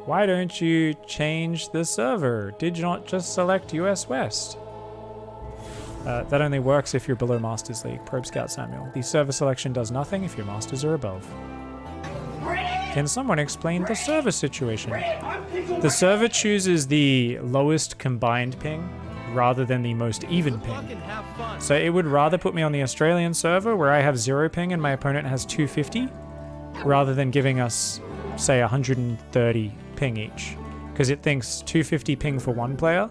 Why don't you change the server? Did you not just select US West? That only works if you're below Masters League. Probe Scout Samuel. The server selection does nothing if your Masters are above. Can someone explain the server situation? The server chooses the lowest combined ping rather than the most even ping. So it would rather put me on the Australian server where I have 0 ping and my opponent has 250 rather than giving us, say, 130 ping each. Because it thinks 250 ping for one player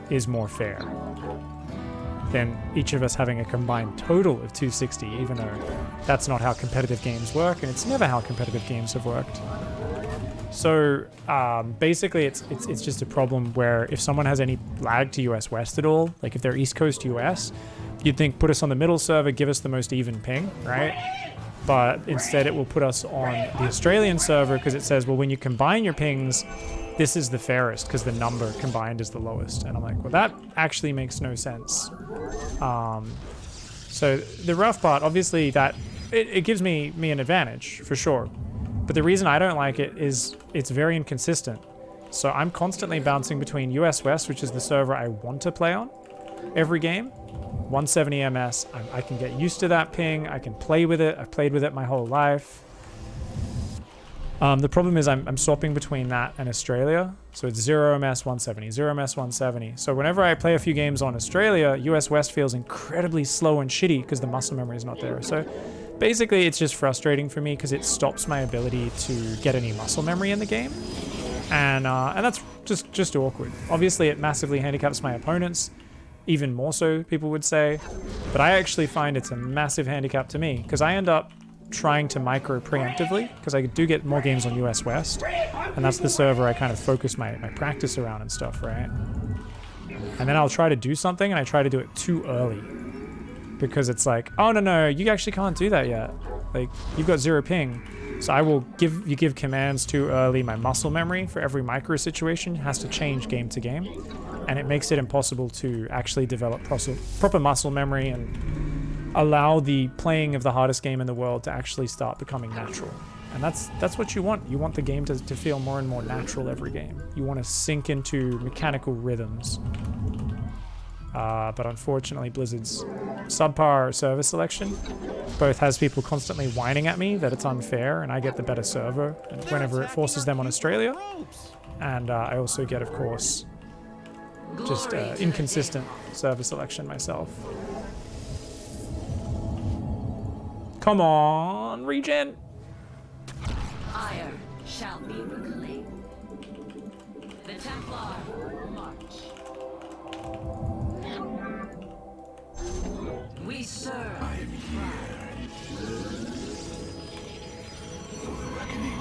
is more fair than each of us having a combined total of 260, even though that's not how competitive games work, and it's never how competitive games have worked. So basically it's just a problem where if someone has any lag to US West at all, like if they're East Coast US, you'd think put us on the middle server, give us the most even ping, right? But instead it will put us on the Australian server because it says, well, when you combine your pings, this is the fairest because the number combined is the lowest. And I'm like, well, that actually makes no sense. So the rough part, obviously, that it gives me an advantage for sure. But the reason I don't like it is it's very inconsistent. So I'm constantly bouncing between US West, which is the server I want to play on every game, 170 MS. I can get used to that ping. I can play with it. I've played with it my whole life. The problem is I'm swapping between that and Australia. So it's 0 MS 170, 0 MS 170. So whenever I play a few games on Australia, US West feels incredibly slow and shitty because the muscle memory is not there. So basically it's just frustrating for me because it stops my ability to get any muscle memory in the game. And that's just awkward. Obviously it massively handicaps my opponents, even more so people would say. But I actually find it's a massive handicap to me because I end up trying to micro preemptively because I do get more games on US West, and that's the server I kind of focus my practice around and stuff, right? And then I'll try to do something and I try to do it too early because it's like, oh no, you actually can't do that yet. Like, you've got 0 ping. So I will give commands too early. My muscle memory for every micro situation has to change game to game, and it makes it impossible to actually develop proper muscle memory and allow the playing of the hardest game in the world to actually start becoming natural. And that's what you want. You want the game to feel more and more natural every game. You want to sink into mechanical rhythms. But unfortunately, Blizzard's subpar server selection both has people constantly whining at me that it's unfair and I get the better server whenever it forces them on Australia. And I also get, of course, just inconsistent server selection myself. Come on, regen! Iron shall be reclaimed. The Templar march. We serve. I am here for the reckoning.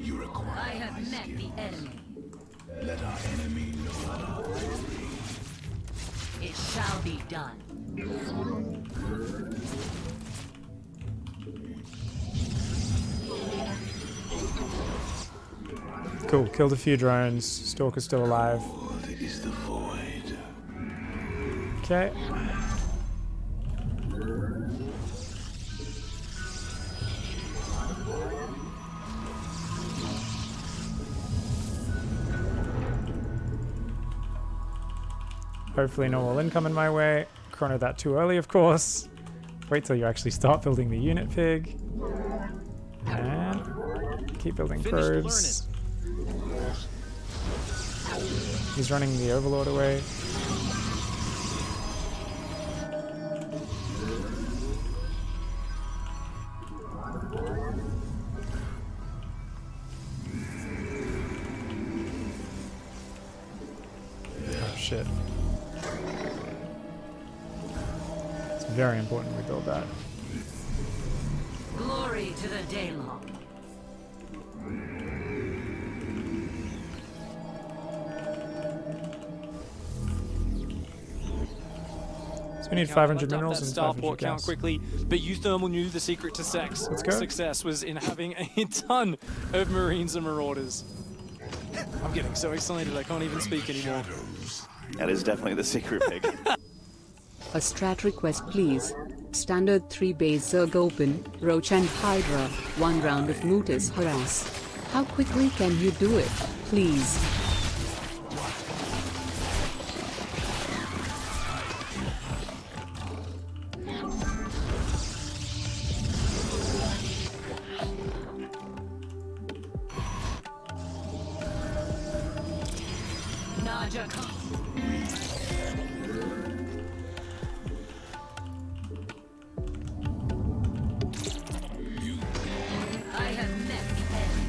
You require. I have met the enemy. Let our enemy know. It shall be done. Cool, killed a few drones. Stalker's still alive. Is the void. Okay. Hopefully no all incoming my way. Chrono that too early, of course. Wait till you actually start building the unit pig. And keep building probes. He's running the Overlord away. Oh shit. It's very important we build that. Glory to the Daylong. So we need 500 minerals and 500 starport count gas. quickly, but Uthermal knew the secret to Let's go. success was in having a ton of Marines and Marauders. I'm getting so excited I can't even speak anymore. That is definitely the secret pig. A strat request please. Standard 3 base Zerg open, Roach and Hydra, 1 round of Mutus harass. How quickly can you do it, please? Naja come. I have met the enemy.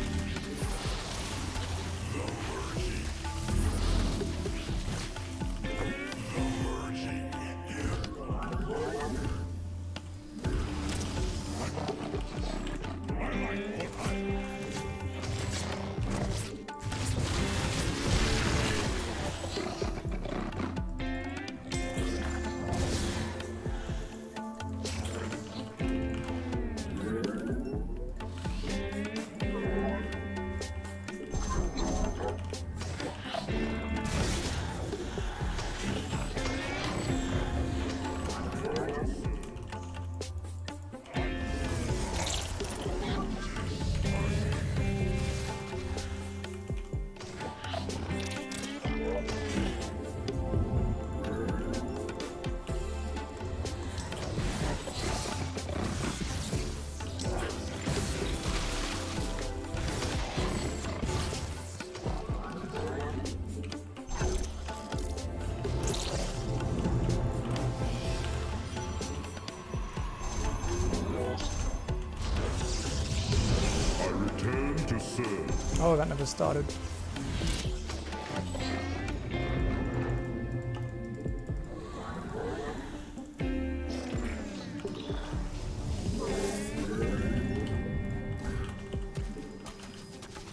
Oh, that never started.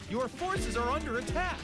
Your forces are under attack.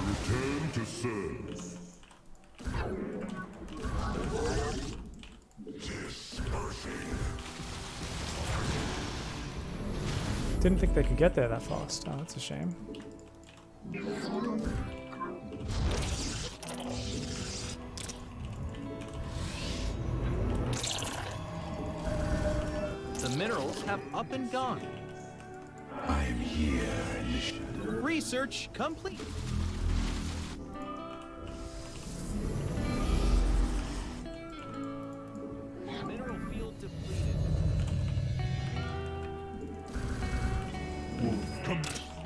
Return to serve. Didn't think they could get there that fast. Oh, that's a shame. The minerals have up and gone. I am here in the shadow. Research complete. Mineral field depleted.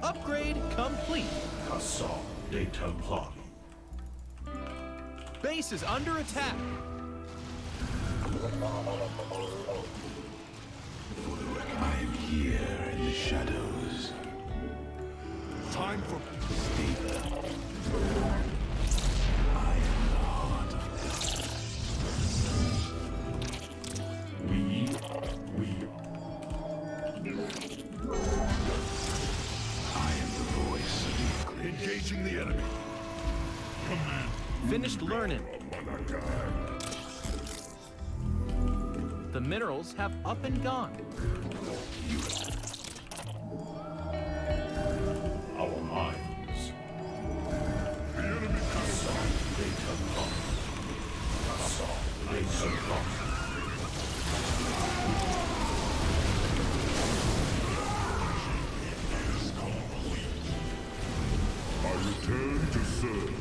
Upgrade complete. Assault data plot. Base is under attack. I am here in the shadows. Time for Steven. I am the heart of God. We. I am the voice of the engaging the enemy. Command. Finished learning. The minerals have up and gone. Our minds. The enemy assault data plot. Assault data plot. I return to serve.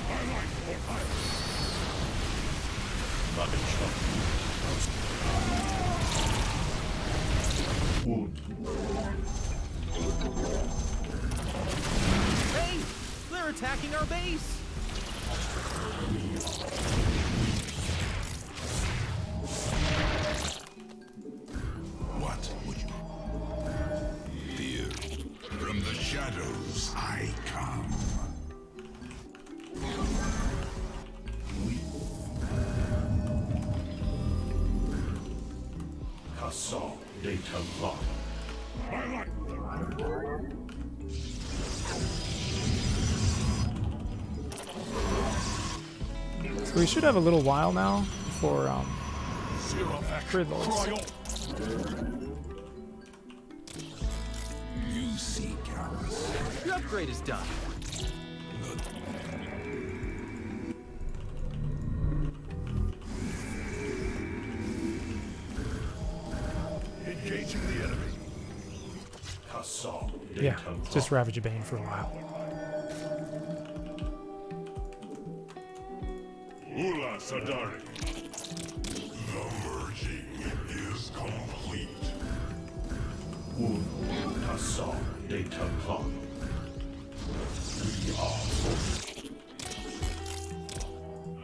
I like what I Wood. Hey! They're attacking our base! What would you fear? From the shadows I come. Castle data lock. So we should have a little while now for grid lords. You seek ours. Your upgrade is done. Engaging the enemy. Castle Yeah, just Ravager Bane for a while. Ula Sadari. The merging is complete. Castle data clock. We are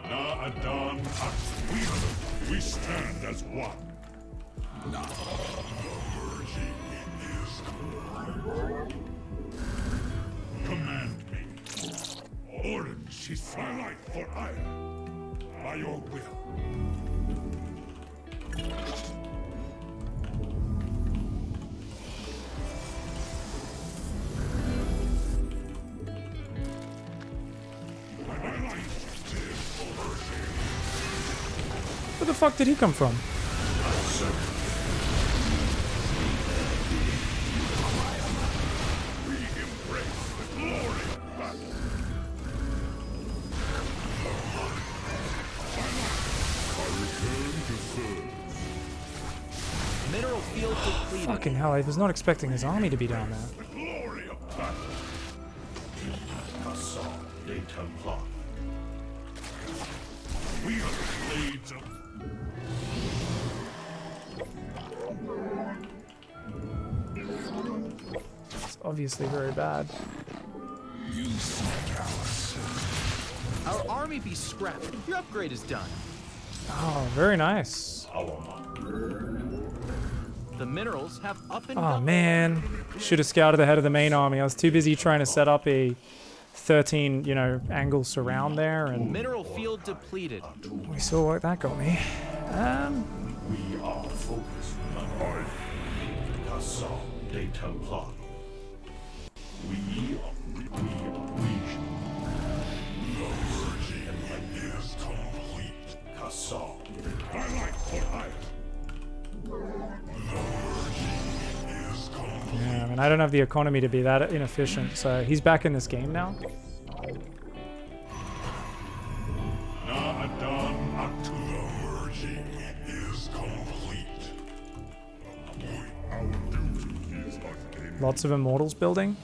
Na Adan we stand as one. Now the merging is complete. Command me. Orange is my light for ire. By your will. Where the fuck did he come from? We embrace the glory of battle. Mineral field depleted. Fucking hell, I was not expecting his army to be down there. The glory of battle. Castle data clock. We are the blades of It's obviously very bad. you seek ours. Our army be scrapped. Your upgrade is done. Oh, very nice. The minerals have up and Oh gone. man, should have scouted ahead of the main army. I was too busy trying to set up a 13, angle surround there, and Mineral field depleted. we saw what that got me. We are focused on Castle data clock. We the merging is complete. Castle. I like for hire. Yeah, I mean, I don't have the economy to be that inefficient, so he's back in this game now. Na Adan Atu. The merging is complete. Our duty is unending. Lots of immortals building.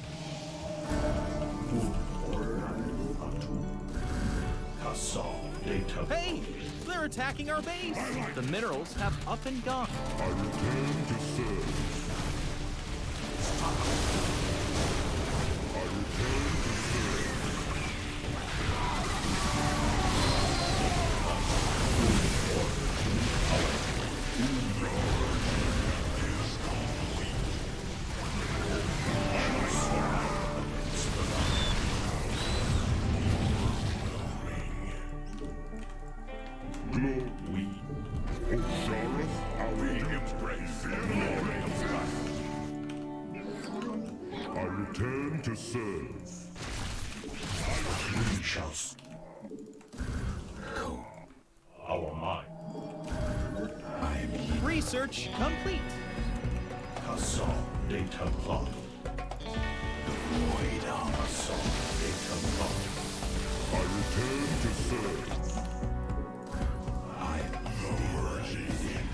Castle data. Hey! They're attacking our base! The minerals have up and gone. I return to serve. I return to serve. Glory. Osiris, we embrace the glory of battle. I return to serve. We shall go. Our mind. I am here. Research complete. Castle data clock. The void of Castle data clock. I return to serve. The merging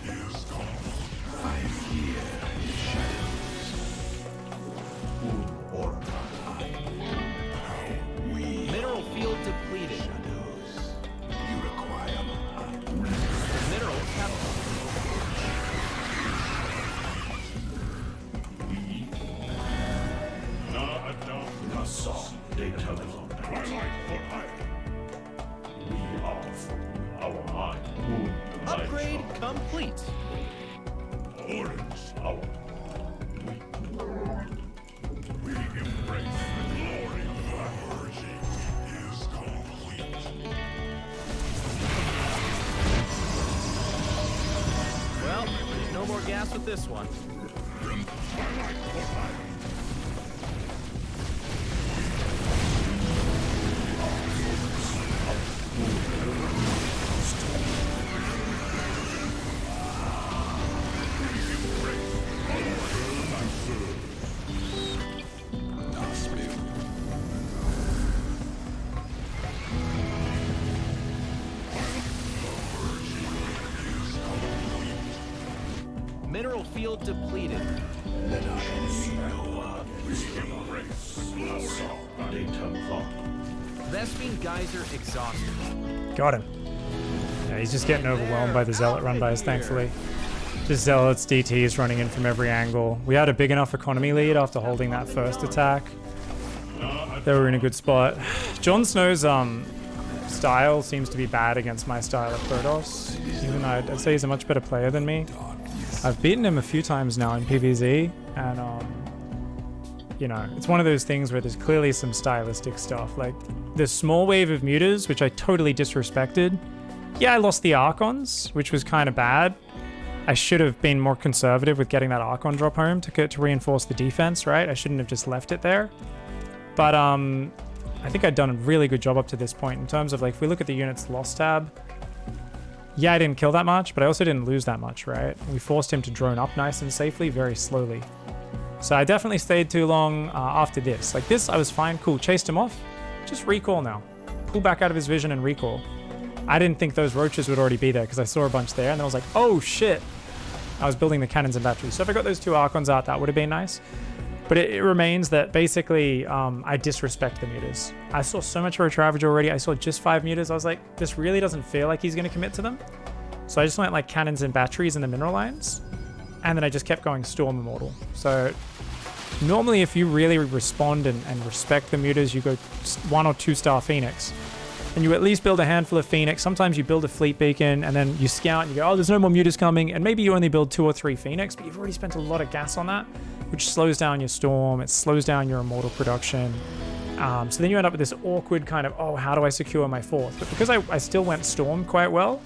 is complete. I hear shadows. Orca. How we Mineral field depleted. shadows. You require The minerals have Na Adam Castle data clock. My life for hire. We complete. Orange power. We embrace the glory of our purging is complete. Well, there's no more gas with this one. Mineral field depleted. Vespene geyser exhausted. Got him. Yeah, he's just getting overwhelmed by the Zealot run bys, thankfully. Just Zealots, DTs running in from every angle. We had a big enough economy lead after holding that first attack. They were in a good spot. JonSnow's style seems to be bad against my style of Protoss. Even though I'd say he's a much better player than me. I've beaten him a few times now in PvZ, and you know, it's one of those things where there's clearly some stylistic stuff. Like, the small wave of mutas, which I totally disrespected. Yeah, I lost the Archons, which was kind of bad. I should have been more conservative with getting that Archon drop home to reinforce the defense, right? I shouldn't have just left it there. But I think I'd done a really good job up to this point in terms of, like, if we look at the units lost tab, yeah, I didn't kill that much, but I also didn't lose that much, right? We forced him to drone up nice and safely, very slowly. So I definitely stayed too long after this. Like this, I was fine, cool, chased him off. Just recall now. Pull back out of his vision and recall. I didn't think those roaches would already be there because I saw a bunch there and then I was like, oh shit. I was building the cannons and batteries. So if I got those two Archons out, that would have been nice. But it remains that basically I disrespect the mutas. I saw so much Roach Ravager already. I saw just 5 mutas. I was like, this really doesn't feel like he's going to commit to them. So I just went like cannons and batteries in the mineral lines. And then I just kept going Storm Immortal. So normally if you really respond and respect the mutas, you go 1 or 2 star Phoenix. And you at least build a handful of Phoenix. Sometimes you build a fleet beacon and then you scout and you go, oh, there's no more mutas coming. And maybe you only build 2 or 3 Phoenix, but you've already spent a lot of gas on that, which slows down your Storm. It slows down your Immortal production. So then you end up with this awkward kind of, oh, how do I secure my 4th? But because I still went Storm quite well,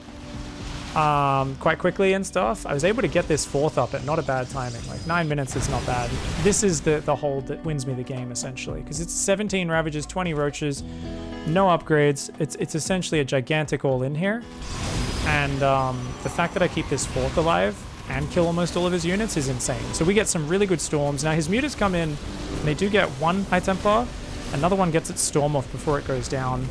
quite quickly and stuff, I was able to get this 4th up at not a bad timing. Like 9 minutes is not bad. This is the hold that wins me the game, essentially. Because it's 17 Ravagers, 20 Roaches, no upgrades. It's essentially a gigantic all-in here. And the fact that I keep this 4th alive and kill almost all of his units is insane. So we get some really good Storms. Now his mutas come in, and they do get 1 High Templar. Another one gets its Storm off before it goes down.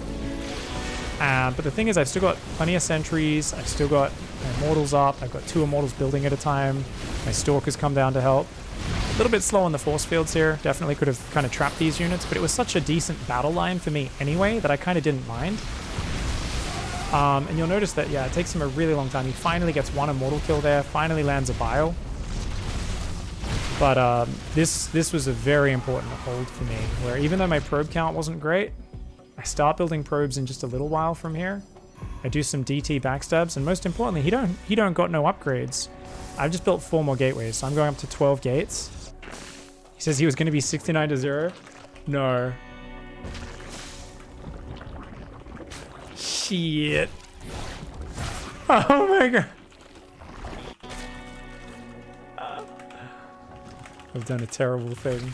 But the thing is, I've still got plenty of sentries. I've still got my Immortals up. I've got 2 Immortals building at a time. My Stalkers come down to help. A little bit slow on the force fields here. Definitely could have kind of trapped these units, but it was such a decent battle line for me anyway that I kind of didn't mind. And you'll notice that, yeah, it takes him a really long time. He finally gets 1 Immortal kill there, finally lands a Bile. But this was a very important hold for me, where even though my probe count wasn't great, I start building probes in just a little while from here. I do some DT backstabs, and most importantly, he don't got no upgrades. I've just built 4 more gateways, so I'm going up to 12 gates. He says he was going to be 69-0. No. Shit. Oh my god. I've done a terrible thing.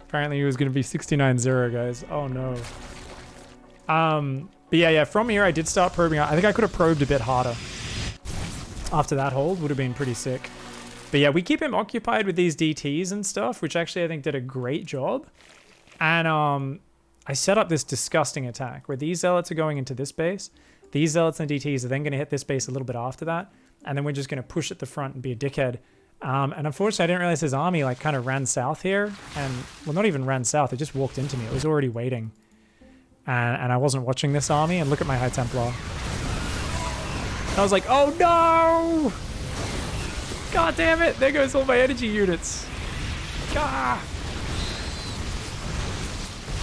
Apparently he was going to be 69-0, guys. Oh no. But yeah, from here I did start probing out. I think I could have probed a bit harder. After that hold, would have been pretty sick. But yeah, we keep him occupied with these DTs and stuff, which actually I think did a great job. And I set up this disgusting attack where these Zealots are going into this base. These Zealots and DTs are then going to hit this base a little bit after that. And then we're just going to push at the front and be a dickhead. And unfortunately, I didn't realize his army like kind of ran south here. And, well, not even ran south. It just walked into me. It was already waiting. And I wasn't watching this army. And look at my High Templar. I was like, oh no! God damn it! There goes all my energy units. Gah!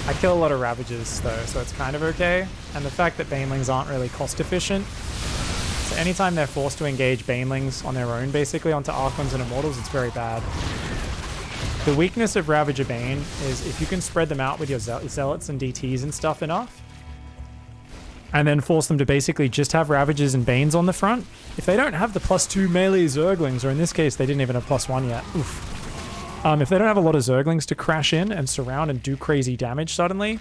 I kill a lot of Ravagers though, so it's kind of okay. And the fact that Banelings aren't really cost efficient, so anytime they're forced to engage Banelings on their own, basically, onto Archons and Immortals, it's very bad. The weakness of Ravager Bane is if you can spread them out with your Zealots and DTs and stuff enough, and then force them to basically just have Ravagers and Banes on the front. If they don't have the +2 melee Zerglings, or in this case, they didn't even have +1 yet. Oof. If they don't have a lot of Zerglings to crash in and surround and do crazy damage suddenly,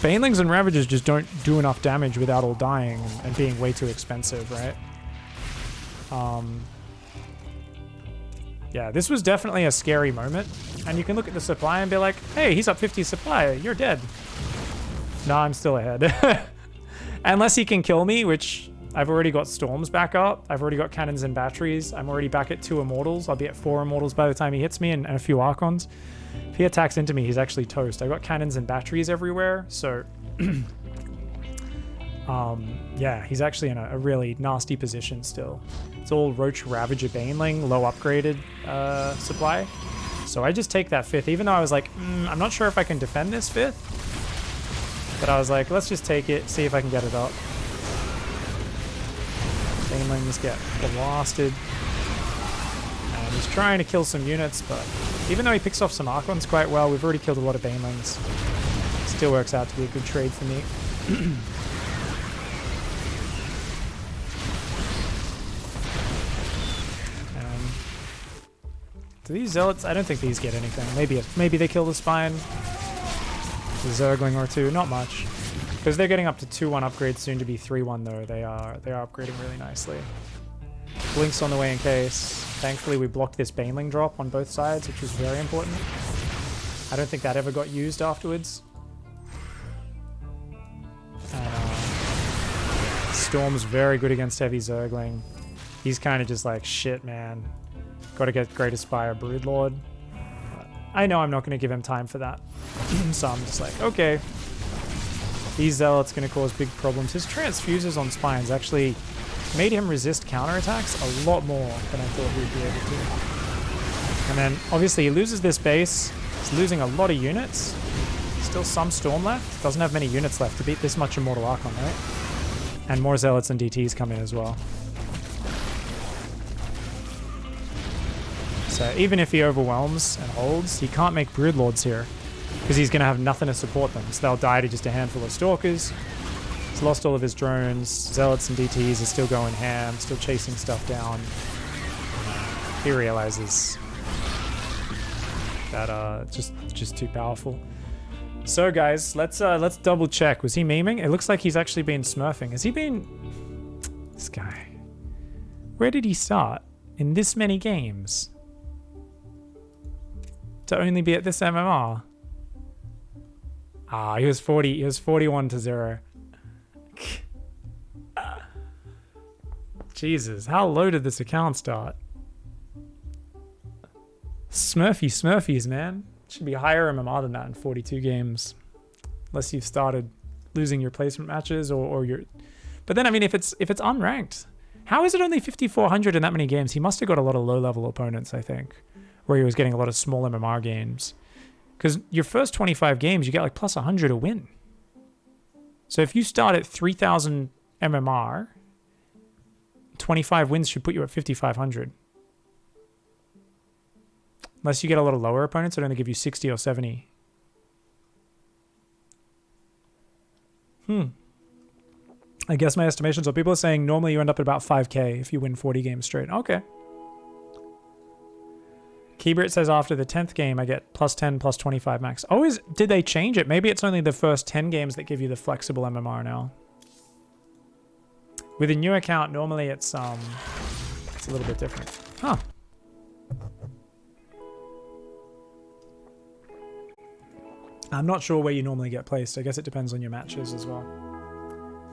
Banelings and Ravagers just don't do enough damage without all dying and being way too expensive, right? Yeah, this was definitely a scary moment. And you can look at the supply and be like, hey, he's up 50 supply, you're dead. No, I'm still ahead. Unless he can kill me, which I've already got Storms back up. I've already got Cannons and Batteries. I'm already back at 2 Immortals. I'll be at 4 Immortals by the time he hits me and a few Archons. If he attacks into me, he's actually toast. I got Cannons and Batteries everywhere, so... yeah, he's actually in a really nasty position still. It's all Roach Ravager Baneling, low upgraded supply. So I just take that 5th, even though I was like, I'm not sure if I can defend this 5th. But I was like, let's just take it, see if I can get it up. Banelings get blasted. And he's trying to kill some units, but even though he picks off some Archons quite well, we've already killed a lot of Banelings. Still works out to be a good trade for me. Do these Zealots? I don't think these get anything. Maybe they kill the Spine. The Zergling or 2, not much. Because they're getting up to 2-1 upgrades, soon to be 3-1 though. They are upgrading really nicely. Blink's on the way in case. Thankfully we blocked this Baneling drop on both sides, which was very important. I don't think that ever got used afterwards. Storm's very good against heavy Zergling. He's kind of just like, shit, man. Got to get Great Aspire Broodlord. But I know I'm not going to give him time for that. So I'm just like, okay. These Zealots going to cause big problems. His Transfuses on Spines actually made him resist counterattacks a lot more than I thought he'd be able to. And then, obviously, he loses this base. He's losing a lot of units. Still some Storm left. Doesn't have many units left to beat this much Immortal Archon, right? And more Zealots and DTs come in as well. So even if he overwhelms and holds, he can't make Broodlords here because he's going to have nothing to support them. So they'll die to just a handful of Stalkers. He's lost all of his drones. Zealots and DTs are still going ham, still chasing stuff down. He realizes that just too powerful. So guys, let's double check. Was he memeing? It looks like he's actually been smurfing. Has he been... This guy. Where did he start? In this many games? To only be at this MMR. Ah, he was 41-0. Jesus, how low did this account start? Smurfies, man. Should be higher MMR than that in 42 games. Unless you've started losing your placement matches or your... But then, I mean, if it's unranked, how is it only 5,400 in that many games? He must have got a lot of low-level opponents, I think, where he was getting a lot of small MMR games. Because your first 25 games, you get like plus 100 a win. So if you start at 3,000 MMR, 25 wins should put you at 5,500. Unless you get a lot of lower opponents, it'll only give you 60 or 70. I guess my estimation. So people are saying normally you end up at about 5k if you win 40 games straight. Okay. Keybert says after the 10th game I get plus 10, plus 25 max. Oh, did they change it? Maybe it's only the first 10 games that give you the flexible MMR now. With a new account, normally it's a little bit different. Huh. I'm not sure where you normally get placed. I guess it depends on your matches as well.